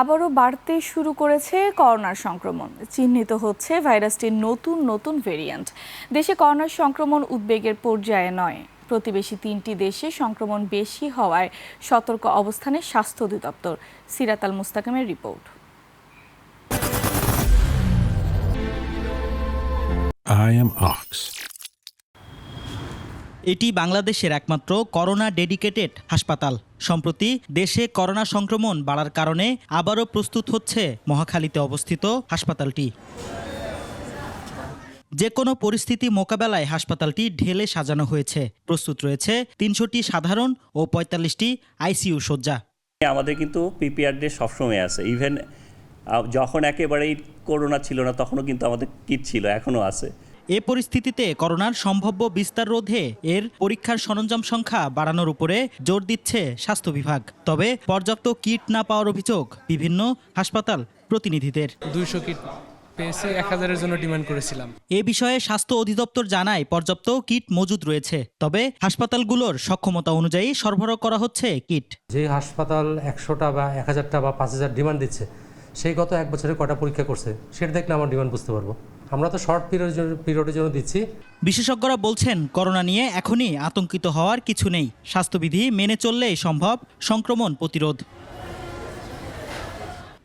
আবারও বাড়তে শুরু করেছে করোনার সংক্রমণ। চিহ্নিত হচ্ছে ভাইরাসটির নতুন নতুন ভেরিয়েন্ট। দেশে করোনার সংক্রমণ উদ্বেগের পর্যায়ে নয়। প্রতিবেশী 3টি দেশে সংক্রমণ বেশি হওয়ায় সতর্ক অবস্থানে স্বাস্থ্য অধিদপ্তর। সিরাত আল মুস্তাকিমের রিপোর্ট। I am Ox. এটি বাংলাদেশের একমাত্র করোনা ডেডিকেটেড হাসপাতাল। সম্প্রতি দেশে করোনা সংক্রমণ বাড়ার কারণে আবারও প্রস্তুত হচ্ছে মহাখালীতে অবস্থিত হাসপাতালটি। যে কোনো পরিস্থিতি মোকাবেলায় হাসপাতালটি ঢেলে সাজানো হয়েছে। প্রস্তুত রয়েছে 300টি সাধারণ ও 45টি আইসিইউ শয্যা। আমাদের কিন্তু পিপিআর ডে সবসময় আছে। ইভেন যখন একেবারেই করোনা ছিল না তখনও কিন্তু আমাদের কিট ছিল, এখনও আছে। এ পরিস্থিতিতে করোনার সম্ভাব্য বিস্তার রোধে এর পরীক্ষার সরঞ্জাম সংখ্যা বাড়ানোর উপরে জোর দিচ্ছে স্বাস্থ্য বিভাগ। তবে পর্যাপ্ত কিট না পাওয়ার অভিযোগ বিভিন্ন হাসপাতাল প্রতিনিধিদের। 200 কিট পেয়েছি, 1000-এর জন্য ডিমান্ড করেছিলাম। এ বিষয়ে স্বাস্থ্য অধিদপ্তর জানায় পর্যাপ্ত কিট মজুদ রয়েছে, তবে হাসপাতালগুলোর সক্ষমতা অনুযায়ী সরবরাহ করা হচ্ছে কিট। যে হাসপাতাল 100টা বা 1000টা বা 5000 ডিমান্ড দিচ্ছে, সেই গত এক বছরে কটা পরীক্ষা করছে সেটা দেখলে আমার ডিমান্ড বুঝতে পারবো। আমরা তো শর্ট পিরিয়ডের জন্য দিচ্ছি। বিশেষজ্ঞরা বলছেন করোনা নিয়ে এখনই আতঙ্কিত হওয়ার কিছু নেই। স্বাস্থ্যবিধি মেনে চললেই সম্ভব সংক্রমণ প্রতিরোধ।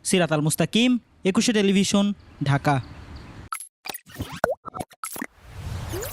সিরাত আল মুস্তাকিম, 21 টেলিভিশন, ঢাকা।